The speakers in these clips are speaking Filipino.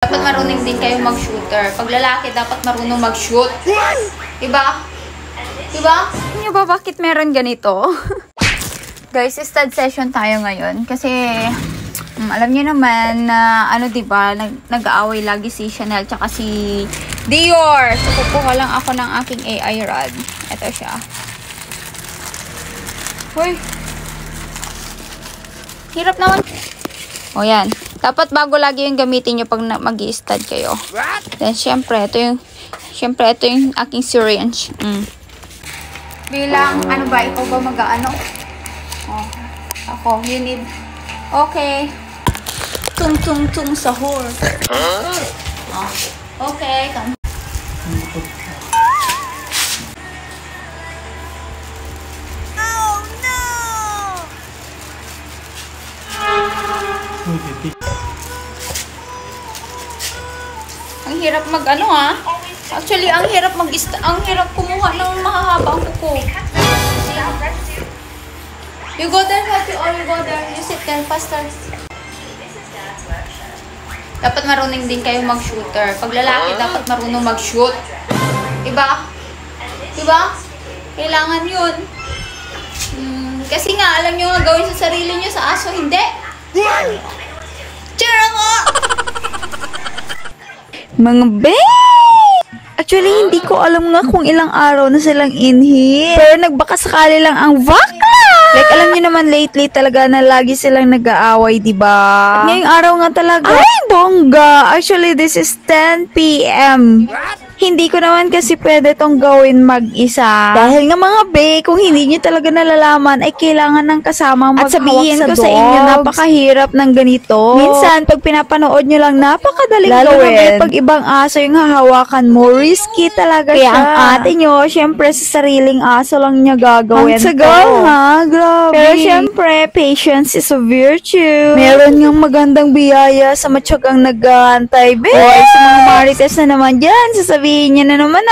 Dapat marunong din kayo mag-shooter. Pag lalaki, dapat marunong mag-shoot. Diba? Diba? Nyo ba bakit meron ganito? Guys, stud session tayo ngayon. Kasi, alam niyo naman na, diba, nag-aaway lagi si Chanel tsaka si Dior. So, kukuha lang ako ng aking AI rod. Ito siya. Hoy! Hirap naman. O, yan. Dapat bago lagi yung gamitin nyo pag mag-i-stud kayo. Then, syempre, ito yung aking syringe. Bilang, ba? Ikaw ba mag-ano? Oh, ako, you need. Okay. Tung sahur. Oh, okay. Oh, no! Ang hirap Actually, ang hirap kumuha ng mahahabang kuko. You go there, Happy, or you go there. You sit there, faster. Dapat marunong din kayo mag-shooter. Pag lalaki, dapat marunong mag-shoot. Diba? Diba? Kailangan yun. Kasi nga, alam nyo nga gawin sa sarili nyo, sa aso, hindi. Tira nga! Mga babe! Actually, hindi ko alam nga kung ilang araw na silang in here. Pero nagbakasakali lang ang bakla! Like, alam niyo naman lately talaga na lagi silang nag-aaway, diba? At ngayong araw nga talaga. Ay, bongga! Actually, this is 10 p.m. Hindi ko naman kasi pwede tong gawin mag-isa. Dahil nga mga bae, kung hindi nyo talaga nalalaman, ay kailangan ng kasama maghawak sa dogs. At sabihin ko sa inyo, napakahirap ng ganito. Minsan, pag pinapanood nyo lang, napakadaling gawin. Lalo na pag ibang aso yung hahawakan mo, risky talaga siya. Kaya ang ate nyo, syempre sa sariling aso lang niya gagawin. Ang sagal ha, grabe. Pero syempre, patience is a virtue. Meron yung magandang biyaya sa matyagang nag-aantay, bae. O, sa mga marites na naman dyan, sasabihin niya na naman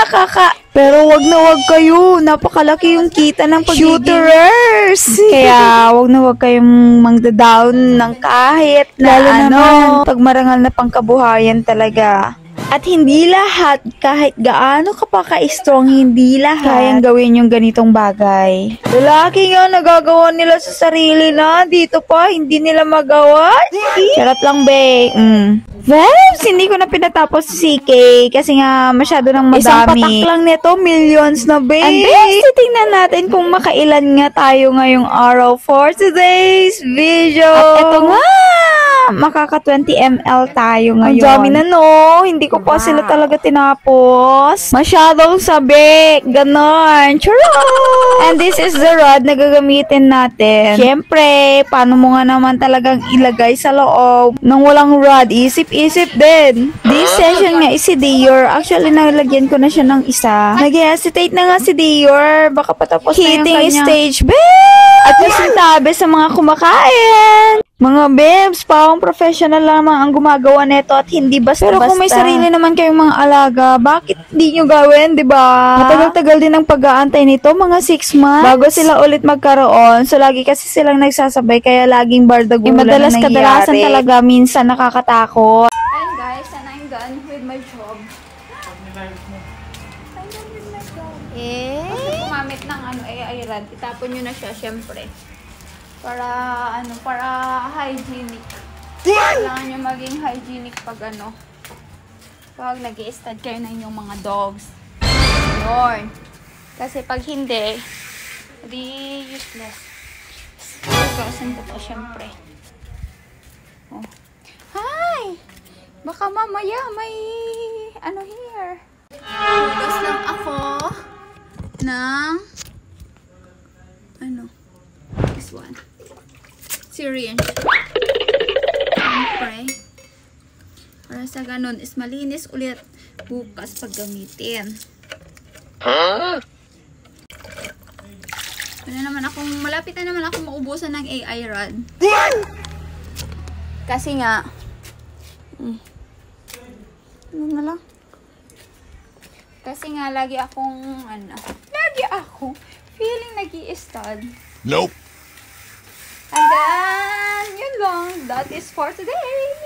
pero wag na wag kayo. Napakalaki yung kita ng pagiging shooterers. Kaya wag na wag kayong mangda-down ng kahit na naman pag marangal na pangkabuhayan talaga. At hindi lahat, kahit gaano ka pa ka-strong, hindi lahat kayang gawin yung ganitong bagay. Lalaki nga, nagagawa nila sa sarili na. Dito pa, hindi nila magawa. Charot lang, be. Vems, hindi ko na pinatapos si CK kasi nga masyado nang madami. Isang patak lang nito, millions na, be. And best, tingnan natin kung makailan nga tayo ngayong araw for today's video. At eto nga, makaka 20 ml tayo ngayon. Ang dami na, no? Hindi ko pa sila talaga tinapos. Masyadong sabik. Ganon. Charot! And this is the rod na gagamitin natin. Siyempre, paano mo nga naman talagang ilagay sa loob nang walang rod? Isip-isip din. This session nga is si Dior. Actually, nalagyan ko na siya ng isa. Nag-hesitate na nga si Dior. Baka patapos na yung kanya stage, babe! At masintabi sa mga kumakain. Mga babes, pawang professional lamang ang gumagawa nito at hindi basta-basta. Pero kung may sarili naman kayong mga alaga, bakit hindi nyo gawin, diba? Matagal-tagal din ang pag-aantay nito, mga 6 months, bago sila ulit magkaroon. So, lagi kasi silang nagsasabay, kaya laging bardagulan na nangyayari. Kadalasan talaga, minsan nakakatakot. Ayun guys, and I'm done with my job. I'm done with my job. Kasi gumamit ng AI rod, itapon nyo na siya, syempre. Para hygienic. Kailangan nyo maging hygienic pag pag nag-i-stud kayo ng inyong mga dogs. Yun. Kasi pag hindi, di useless. Pagkasan ko to, syempre. Oh. Hi! Baka mamaya may here. Hugas lang ako ng this one. Syringe. Siyempre. Para sa ganun is malinis ulit bukas pag gamitin. Malapit na naman akong maubusan ng AI rod. Kasi nga kasi nga lagi akong feeling nag-i-stud. Nope. And then, yun lang. That is for today.